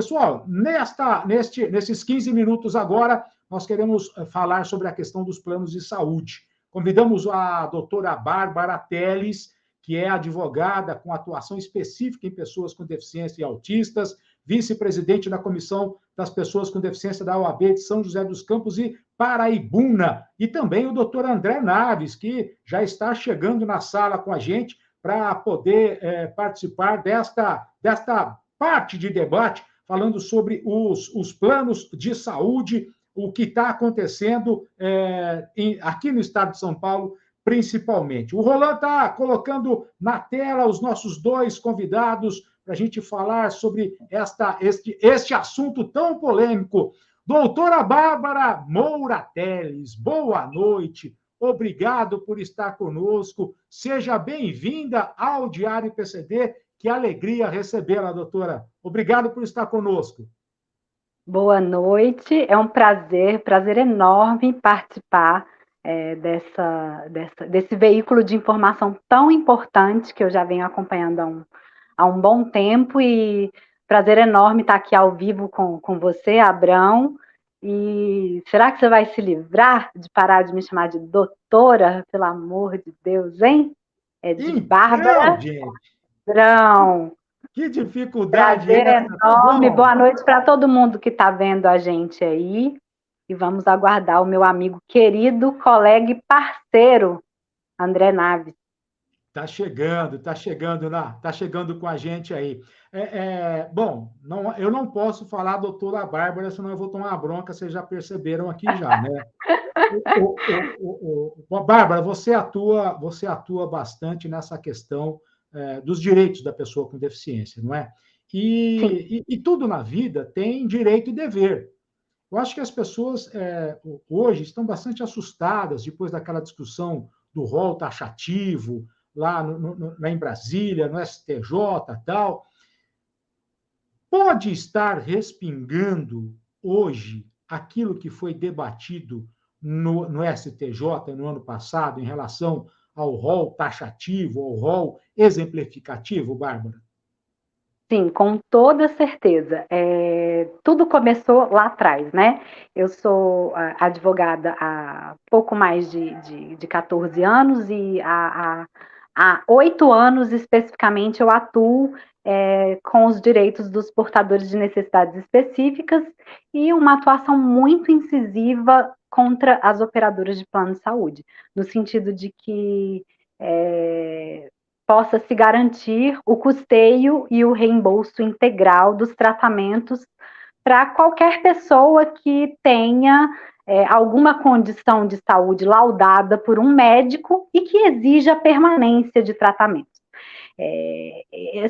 Pessoal, nesses 15 minutos agora, nós queremos falar sobre a questão dos planos de saúde. Convidamos a doutora Bárbara Teles, que é advogada com atuação específica em pessoas com deficiência e autistas, vice-presidente da Comissão das Pessoas com Deficiência da OAB de São José dos Campos e Paraibuna, e também o doutor André Naves, que já está chegando na sala com a gente para poder participar desta parte de debate, falando sobre os planos de saúde, o que está acontecendo aqui no estado de São Paulo, principalmente. O Roland está colocando na tela os nossos dois convidados para a gente falar sobre este assunto tão polêmico. Doutora Bárbara Moura Teles, boa noite. Obrigado por estar conosco. Seja bem-vinda ao Diário PCD. Que alegria recebê-la, doutora. Obrigado por estar conosco. Boa noite. É um prazer enorme participar desse veículo de informação tão importante que eu já venho acompanhando há um bom tempo, e prazer enorme estar aqui ao vivo com você, Abrão. E será que você vai se livrar de parar de me chamar de doutora, pelo amor de Deus, hein? É de Bárbara Abrão. Que dificuldade! Prazer enorme. Boa noite para todo mundo que está vendo a gente aí. E vamos aguardar o meu amigo querido, colega e parceiro, André Naves. Tá chegando com a gente aí. Bom, eu não posso falar doutora Bárbara, senão eu vou tomar uma bronca, vocês já perceberam aqui já, né? Bárbara, você atua bastante nessa questão dos direitos da pessoa com deficiência, não é? E tudo na vida tem direito e dever. Eu acho que as pessoas hoje estão bastante assustadas depois daquela discussão do rol taxativo, lá em Brasília, no STJ e tal. Pode estar respingando hoje aquilo que foi debatido no STJ no ano passado em relação ao rol taxativo, ao rol exemplificativo, Bárbara? Sim, com toda certeza. Tudo começou lá atrás, né? Eu sou advogada há pouco mais de 14 anos e há 8 anos, especificamente, eu atuo com os direitos dos portadores de necessidades específicas e uma atuação muito incisiva contra as operadoras de plano de saúde, no sentido de que possa se garantir o custeio e o reembolso integral dos tratamentos para qualquer pessoa que tenha alguma condição de saúde laudada por um médico e que exija permanência de tratamento.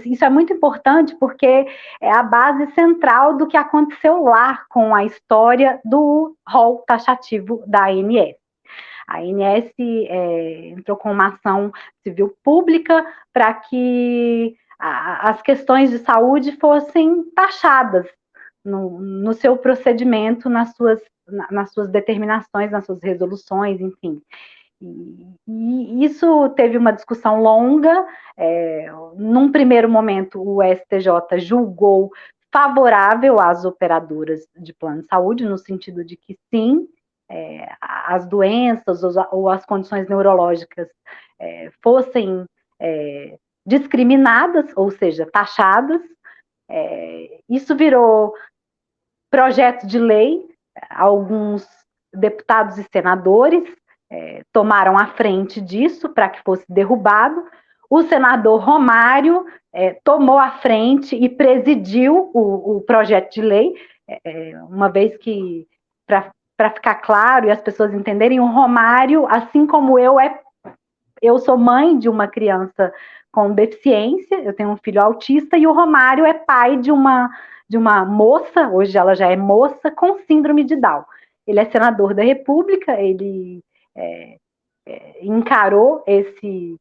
Isso é muito importante porque é a base central do que aconteceu lá com a história do rol taxativo da ANS. A ANS entrou com uma ação civil pública para que as questões de saúde fossem taxadas no seu procedimento, nas suas determinações, nas suas resoluções, enfim. E isso teve uma discussão longa. Num primeiro momento, o STJ julgou favorável às operadoras de plano de saúde, no sentido de que sim, as doenças ou as condições neurológicas fossem discriminadas, ou seja, taxadas. Isso virou projeto de lei. Alguns deputados e senadores tomaram a frente disso para que fosse derrubado. O senador Romário tomou a frente e presidiu o projeto de lei, uma vez que, para ficar claro e as pessoas entenderem, o Romário, assim como eu sou mãe de uma criança com deficiência, eu tenho um filho autista, e o Romário é pai de uma moça, hoje ela já é moça, com síndrome de Down. Ele é senador da República, ele encarou esse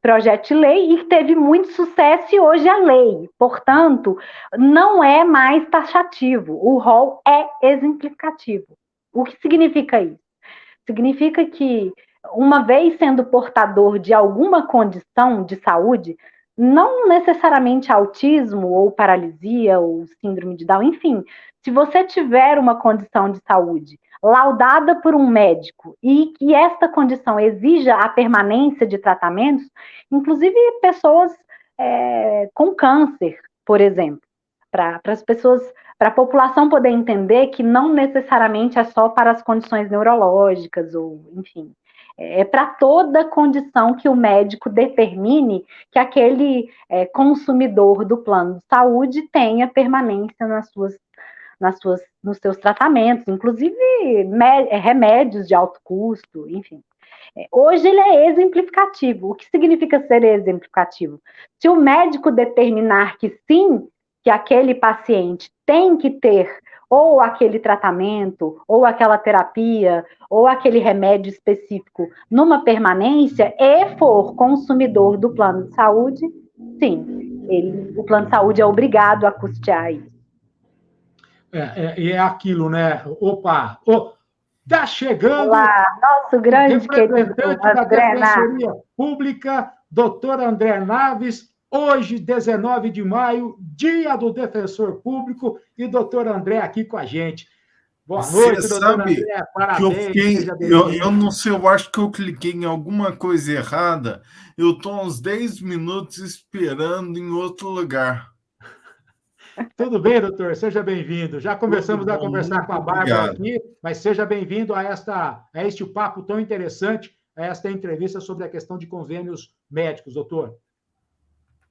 projeto de lei e teve muito sucesso, e hoje é lei. Portanto, não é mais taxativo, o rol é exemplificativo. O que significa isso? Significa que, uma vez sendo portador de alguma condição de saúde, não necessariamente autismo, ou paralisia, ou síndrome de Down, enfim, se você tiver uma condição de saúde laudada por um médico e que esta condição exija a permanência de tratamentos, inclusive pessoas com câncer, por exemplo, para as pessoas, para a população poder entender que não necessariamente é só para as condições neurológicas, ou enfim, é para toda condição que o médico determine que aquele consumidor do plano de saúde tenha permanência nos seus tratamentos, inclusive remédios de alto custo, enfim. Hoje ele é exemplificativo. O que significa ser exemplificativo? Se o médico determinar que sim, que aquele paciente tem que ter ou aquele tratamento, ou aquela terapia, ou aquele remédio específico numa permanência, e for consumidor do plano de saúde, sim, o plano de saúde é obrigado a custear isso. E é aquilo, né? Opa! Tá chegando. Olá, nosso grande querido da Defensoria Pública, doutor André Naves, hoje, 19 de maio, dia do Defensor Público, e doutor André aqui com a gente. Boa noite, doutor André, parabéns. Eu não sei, eu acho que eu cliquei em alguma coisa errada, eu estou uns 10 minutos esperando em outro lugar. Tudo bem, doutor? Seja bem-vindo. Já começamos a conversar com a Bárbara aqui, mas seja bem-vindo a este papo tão interessante, a esta entrevista sobre a questão de convênios médicos, doutor.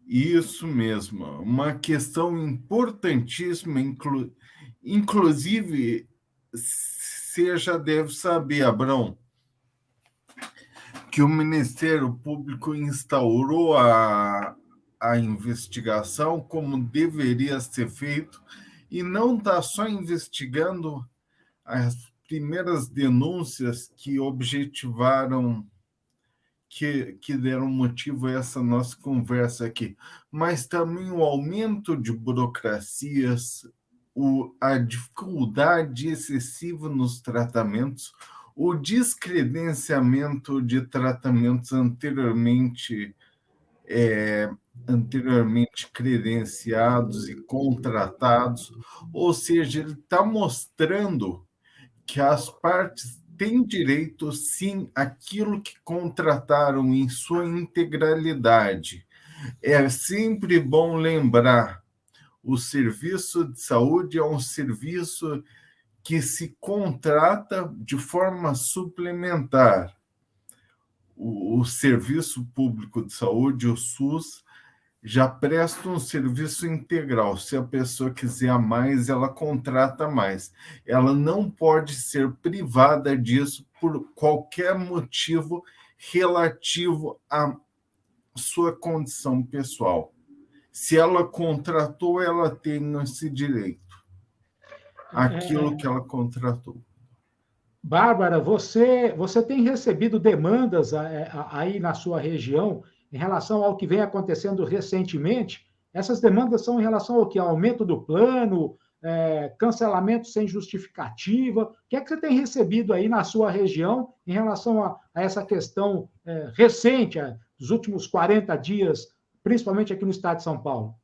Isso mesmo, uma questão importantíssima, inclusive, você já deve saber, Abrão, que o Ministério Público instaurou a investigação como deveria ser feito, e não está só investigando as primeiras denúncias que objetivaram, que deram motivo a essa nossa conversa aqui, mas também o aumento de burocracias, a dificuldade excessiva nos tratamentos, o descredenciamento de tratamentos anteriormente credenciados e contratados, ou seja, ele está mostrando que as partes têm direito, sim, àquilo que contrataram em sua integralidade. É sempre bom lembrar, o serviço de saúde é um serviço que se contrata de forma suplementar. O Serviço Público de Saúde, o SUS, já presta um serviço integral. Se a pessoa quiser mais, ela contrata mais. Ela não pode ser privada disso por qualquer motivo relativo à sua condição pessoal. Se ela contratou, ela tem esse direito. Aquilo que ela contratou. Bárbara, você tem recebido demandas aí na sua região em relação ao que vem acontecendo recentemente? Essas demandas são em relação ao que? Aumento do plano, cancelamento sem justificativa? O que é que você tem recebido aí na sua região em relação a essa questão recente, dos últimos 40 dias, principalmente aqui no estado de São Paulo?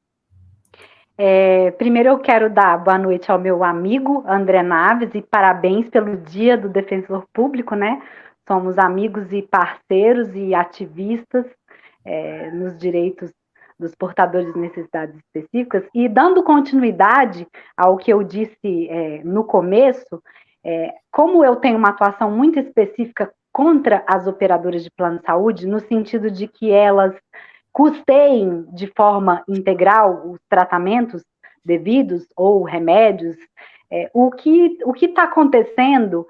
Primeiro eu quero dar boa noite ao meu amigo André Naves e parabéns pelo Dia do Defensor Público, né? Somos amigos e parceiros e ativistas nos direitos dos portadores de necessidades específicas. E dando continuidade ao que eu disse no começo, como eu tenho uma atuação muito específica contra as operadoras de plano de saúde, no sentido de que elas custeiem de forma integral os tratamentos devidos ou remédios, o que está acontecendo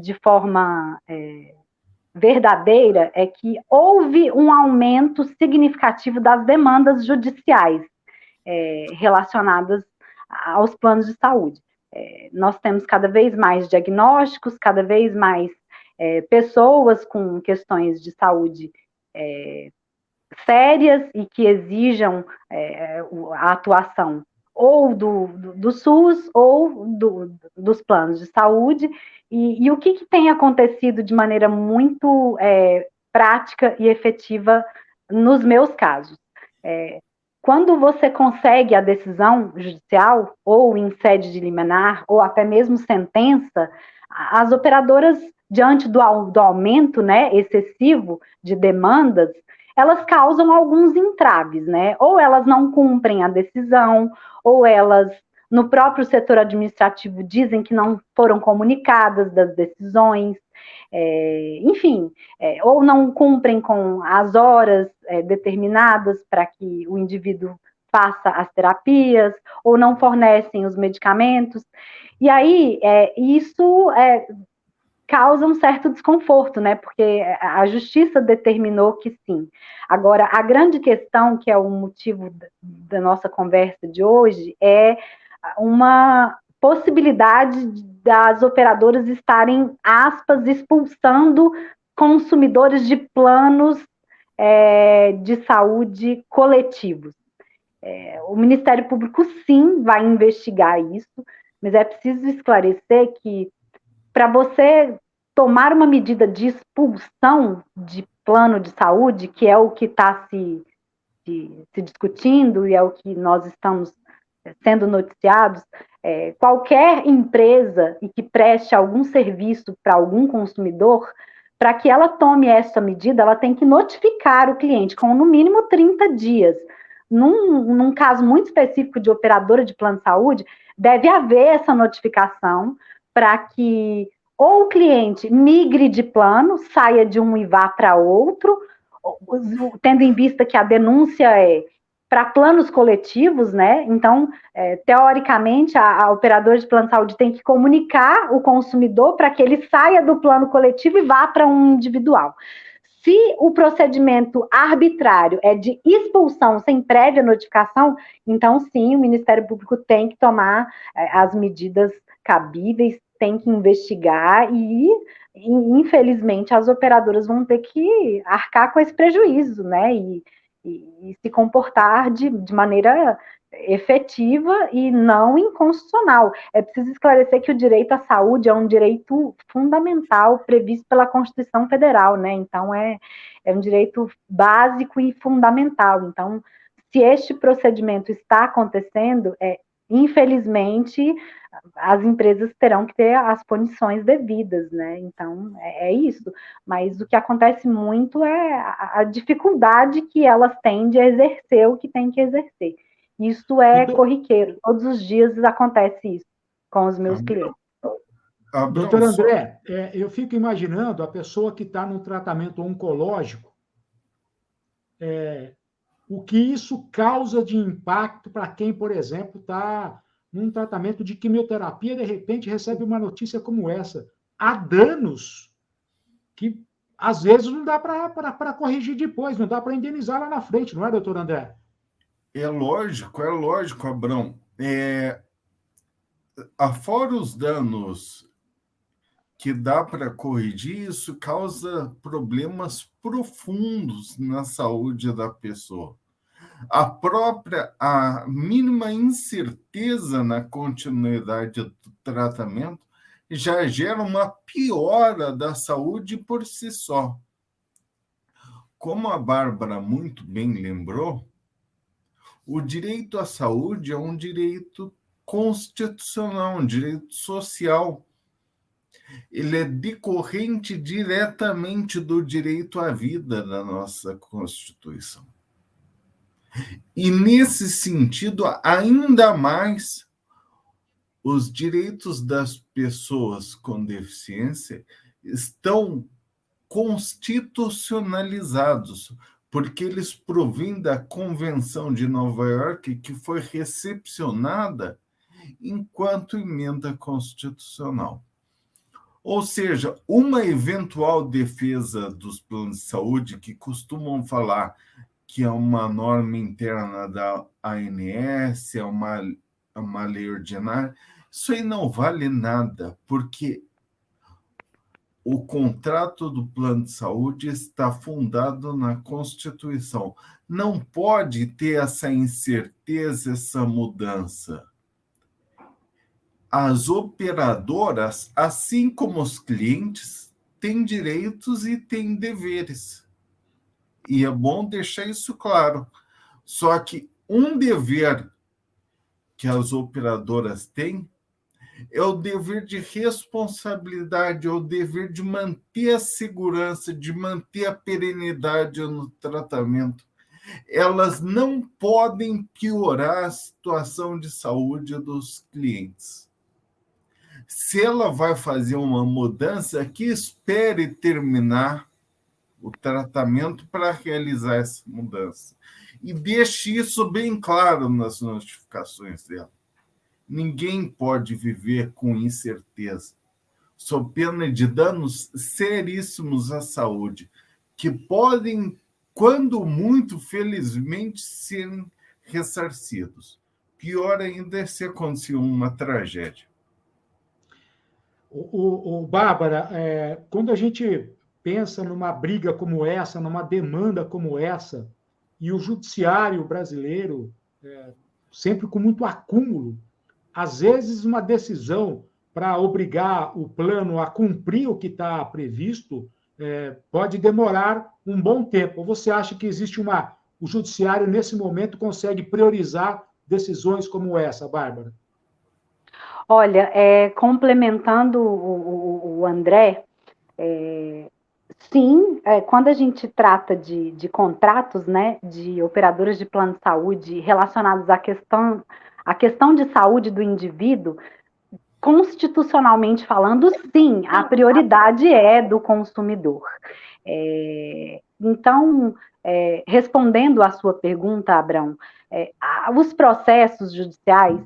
de forma verdadeira é que houve um aumento significativo das demandas judiciais relacionadas aos planos de saúde. Nós temos cada vez mais diagnósticos, cada vez mais pessoas com questões de saúde sérias e que exijam a atuação ou do SUS ou dos planos de saúde, e o que tem acontecido de maneira muito prática e efetiva nos meus casos. Quando você consegue a decisão judicial, ou em sede de liminar, ou até mesmo sentença, as operadoras, diante do aumento, né, excessivo de demandas, elas causam alguns entraves, né? Ou elas não cumprem a decisão, ou elas, no próprio setor administrativo, dizem que não foram comunicadas das decisões, enfim, ou não cumprem com as horas determinadas para que o indivíduo faça as terapias, ou não fornecem os medicamentos. E aí, isso causa um certo desconforto, né? Porque a justiça determinou que sim. Agora, a grande questão, que é o motivo da nossa conversa de hoje, é uma possibilidade das operadoras estarem, aspas, expulsando consumidores de planos de saúde coletivos. O Ministério Público, sim, vai investigar isso, mas é preciso esclarecer que, para você tomar uma medida de expulsão de plano de saúde, que é o que está se discutindo e é o que nós estamos sendo noticiados, qualquer empresa e que preste algum serviço para algum consumidor, para que ela tome essa medida, ela tem que notificar o cliente com no mínimo 30 dias. Num caso muito específico de operadora de plano de saúde, deve haver essa notificação para que ou o cliente migre de plano, saia de um e vá para outro, tendo em vista que a denúncia é para planos coletivos, né? Então, teoricamente, a operadora de plano de saúde tem que comunicar o consumidor para que ele saia do plano coletivo e vá para um individual. Se o procedimento arbitrário é de expulsão sem prévia notificação, então sim, o Ministério Público tem que tomar as medidas cabíveis, tem que investigar e, infelizmente, as operadoras vão ter que arcar com esse prejuízo, né? E se comportar de maneira efetiva e não inconstitucional. É preciso esclarecer que o direito à saúde é um direito fundamental previsto pela Constituição Federal, né? Então, é um direito básico e fundamental. Então, se este procedimento está acontecendo, infelizmente, as empresas terão que ter as punições devidas, né? Então, é isso. Mas o que acontece muito é a dificuldade que elas têm de exercer o que tem que exercer. Isso é corriqueiro. Todos os dias acontece isso com os meus clientes. Doutor André, eu fico imaginando a pessoa que está num tratamento oncológico, o que isso causa de impacto para quem, por exemplo, está num tratamento de quimioterapia, de repente recebe uma notícia como essa. Há danos que, às vezes, não dá para corrigir depois, não dá para indenizar lá na frente, não é, doutor André? É lógico, Abrão. Afora os danos que dá para corrigir, isso causa problemas profundos na saúde da pessoa. A mínima incerteza na continuidade do tratamento já gera uma piora da saúde por si só. Como a Bárbara muito bem lembrou, o direito à saúde é um direito constitucional, um direito social. Ele é decorrente diretamente do direito à vida da nossa Constituição. E, nesse sentido, ainda mais, os direitos das pessoas com deficiência estão constitucionalizados, porque eles provêm da Convenção de Nova York, que foi recepcionada enquanto emenda constitucional. Ou seja, uma eventual defesa dos planos de saúde, que costumam falar que é uma norma interna da ANS, é uma lei ordinária, isso aí não vale nada, porque o contrato do plano de saúde está fundado na Constituição. Não pode ter essa incerteza, essa mudança. As operadoras, assim como os clientes, têm direitos e têm deveres. E é bom deixar isso claro. Só que um dever que as operadoras têm é o dever de responsabilidade, é o dever de manter a segurança, de manter a perenidade no tratamento. Elas não podem piorar a situação de saúde dos clientes. Se ela vai fazer uma mudança, que espere terminar o tratamento para realizar essa mudança. E deixe isso bem claro nas notificações dela. Ninguém pode viver com incerteza, sob pena de danos seríssimos à saúde, que podem, quando muito, felizmente, serem ressarcidos. Pior ainda é se acontecer uma tragédia. Bárbara, quando a gente pensa numa briga como essa, numa demanda como essa, e o judiciário brasileiro, sempre com muito acúmulo, às vezes uma decisão para obrigar o plano a cumprir o que está previsto pode demorar um bom tempo. Ou você acha que existe o judiciário, nesse momento, consegue priorizar decisões como essa, Bárbara? Olha, complementando o André, sim, quando a gente trata de contratos, né, de operadoras de plano de saúde relacionados à questão de saúde do indivíduo, constitucionalmente falando, sim, a prioridade é do consumidor. Então, respondendo à sua pergunta, Abrão, os processos judiciais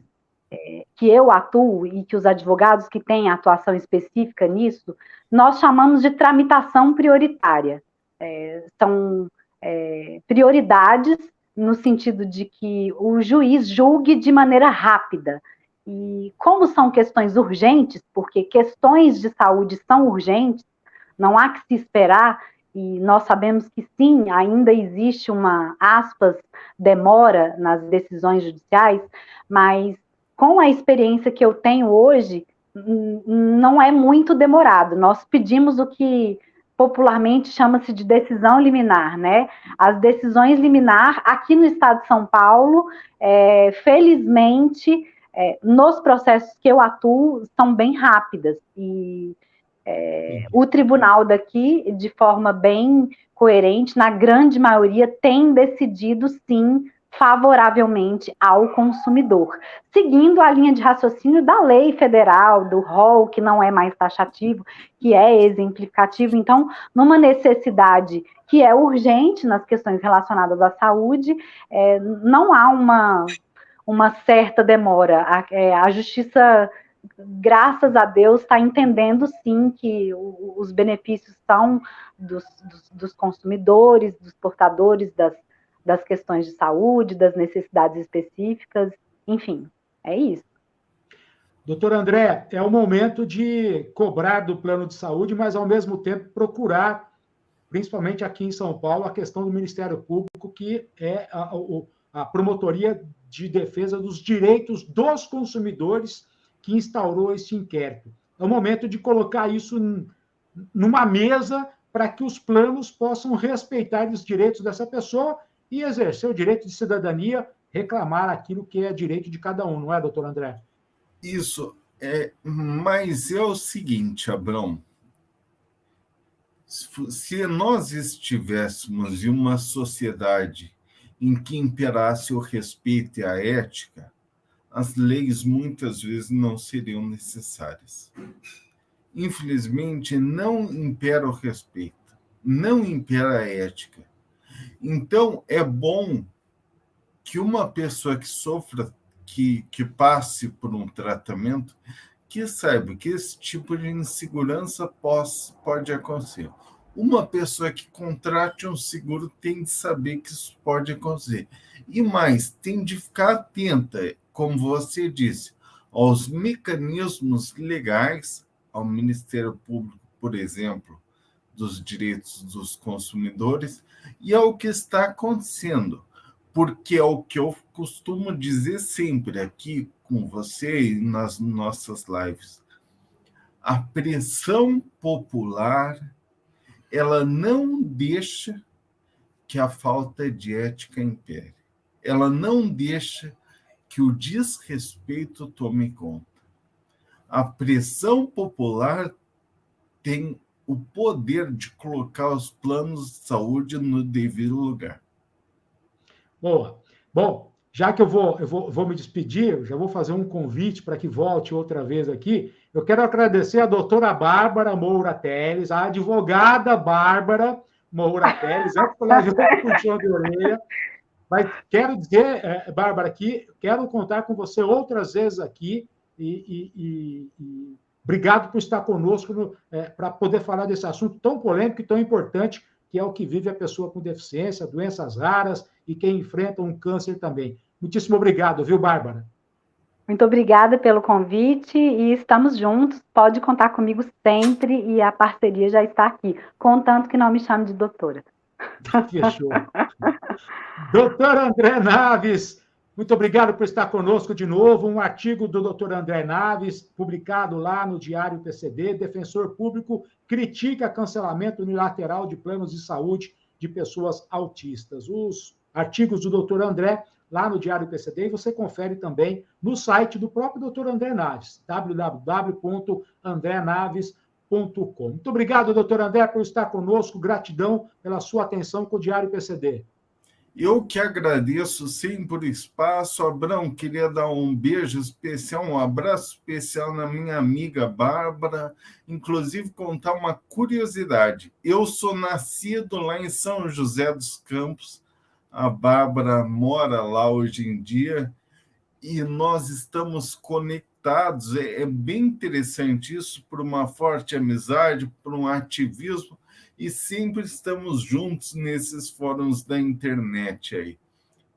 que eu atuo e que os advogados que têm atuação específica nisso, nós chamamos de tramitação prioritária. São prioridades no sentido de que o juiz julgue de maneira rápida. E como são questões urgentes, porque questões de saúde são urgentes, não há que se esperar, e nós sabemos que sim, ainda existe uma, aspas, demora nas decisões judiciais, mas com a experiência que eu tenho hoje, não é muito demorado. Nós pedimos o que popularmente chama-se de decisão liminar, né? As decisões liminar aqui no estado de São Paulo, felizmente, nos processos que eu atuo, são bem rápidas. E o tribunal daqui, de forma bem coerente, na grande maioria, tem decidido, sim, favoravelmente ao consumidor, seguindo a linha de raciocínio da lei federal, do rol, que não é mais taxativo, que é exemplificativo. Então, numa necessidade que é urgente nas questões relacionadas à saúde, não há uma certa demora. A justiça, graças a Deus, está entendendo, sim, que os benefícios são dos consumidores, dos portadores das questões de saúde, das necessidades específicas, enfim, é isso. Doutor André, é o momento de cobrar do plano de saúde, mas, ao mesmo tempo, procurar, principalmente aqui em São Paulo, a questão do Ministério Público, que é a Promotoria de Defesa dos Direitos dos Consumidores, que instaurou esse inquérito. É o momento de colocar isso numa mesa para que os planos possam respeitar os direitos dessa pessoa e exercer o direito de cidadania, reclamar aquilo que é direito de cada um, não é, doutor André? Isso, mas é o seguinte, Abrão, se nós estivéssemos em uma sociedade em que imperasse o respeito e a ética, as leis muitas vezes não seriam necessárias. Infelizmente, não impera o respeito, não impera a ética. Então, é bom que uma pessoa que sofra, que passe por um tratamento, que saiba que esse tipo de insegurança pode acontecer. Uma pessoa que contrate um seguro tem de saber que isso pode acontecer. E mais, tem de ficar atenta, como você disse, aos mecanismos legais, ao Ministério Público, por exemplo, dos direitos dos consumidores, e ao que está acontecendo. Porque é o que eu costumo dizer sempre aqui com você e nas nossas lives. A pressão popular, ela não deixa que a falta de ética impere. ela não deixa que o desrespeito tome conta. A pressão popular tem o poder de colocar os planos de saúde no devido lugar. Boa. Bom, já que eu vou me despedir, eu já vou fazer um convite para que volte outra vez aqui. Eu quero agradecer a doutora Bárbara Moura Teles, a advogada Bárbara Moura Teles, antes que eu leve outro puxão de orelha. Mas quero dizer, Bárbara, que quero contar com você outras vezes aqui e obrigado por estar conosco para poder falar desse assunto tão polêmico e tão importante, que é o que vive a pessoa com deficiência, doenças raras e quem enfrenta um câncer também. Muitíssimo obrigado, viu, Bárbara? Muito obrigada pelo convite e estamos juntos. Pode contar comigo sempre e a parceria já está aqui, contanto que não me chame de doutora. Fechou. Doutor André Naves, muito obrigado por estar conosco de novo. Um artigo do doutor André Naves, publicado lá no Diário PCD, defensor público critica cancelamento unilateral de planos de saúde de pessoas autistas. Os artigos do doutor André, lá no Diário PCD, e você confere também no site do próprio doutor André Naves, www.andrenaves.com. Muito obrigado, doutor André, por estar conosco. Gratidão pela sua atenção com o Diário PCD. Eu que agradeço sempre o espaço. Abrão, queria dar um beijo especial, um abraço especial na minha amiga Bárbara, inclusive contar uma curiosidade. Eu sou nascido lá em São José dos Campos, a Bárbara mora lá hoje em dia, e nós estamos conectados. É bem interessante isso, por uma forte amizade, por um ativismo, e sempre estamos juntos nesses fóruns da internet aí.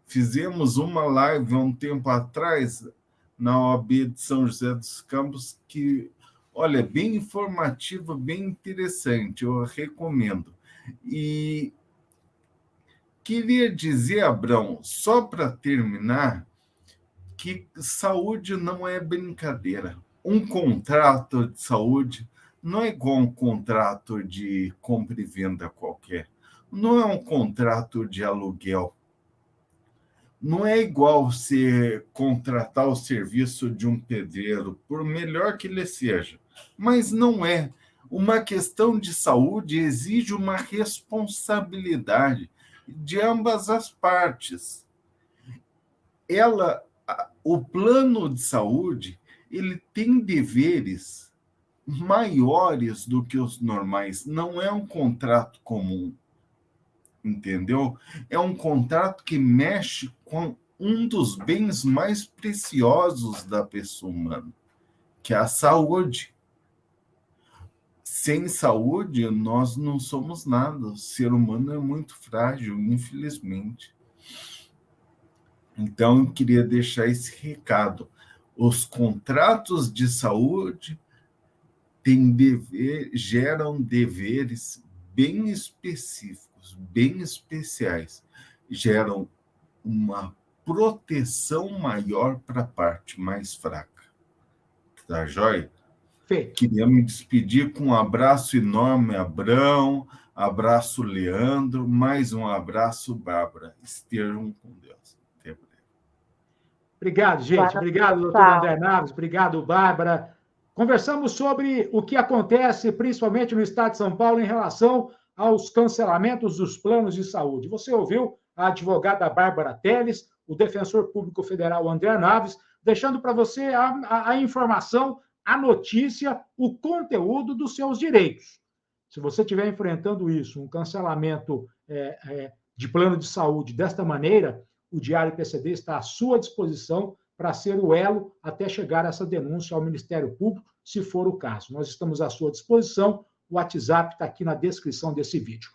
Fizemos uma live há um tempo atrás na OAB de São José dos Campos que, olha, bem informativa, bem interessante, eu recomendo. E queria dizer, Abrão, só para terminar, que saúde não é brincadeira. Um contrato de saúde não é igual um contrato de compra e venda qualquer. Não é um contrato de aluguel. Não é igual você contratar o serviço de um pedreiro, por melhor que ele seja. Mas não é. Uma questão de saúde exige uma responsabilidade de ambas as partes. O plano de saúde, ele tem deveres maiores do que os normais. Não é um contrato comum, entendeu? É um contrato que mexe com um dos bens mais preciosos da pessoa humana, que é a saúde. Sem saúde, nós não somos nada. O ser humano é muito frágil, infelizmente. Então, eu queria deixar esse recado. Os contratos de saúde geram deveres bem específicos, bem especiais, geram uma proteção maior para a parte mais fraca. Tá joia? Feito. Queria me despedir com um abraço enorme, Abrão, abraço, Leandro, mais um abraço, Bárbara. Estejam com Deus. Até breve. Obrigado, gente. Obrigado, doutor André Naves. Obrigado, Bárbara. Conversamos sobre o que acontece, principalmente no estado de São Paulo, em relação aos cancelamentos dos planos de saúde. Você ouviu a advogada Bárbara Teles, o defensor público federal André Naves, deixando para você a informação, a notícia, o conteúdo dos seus direitos. Se você estiver enfrentando isso, um cancelamento de plano de saúde desta maneira, o Diário PCD está à sua disposição para ser o elo até chegar essa denúncia ao Ministério Público, se for o caso. Nós estamos à sua disposição, o WhatsApp está aqui na descrição desse vídeo.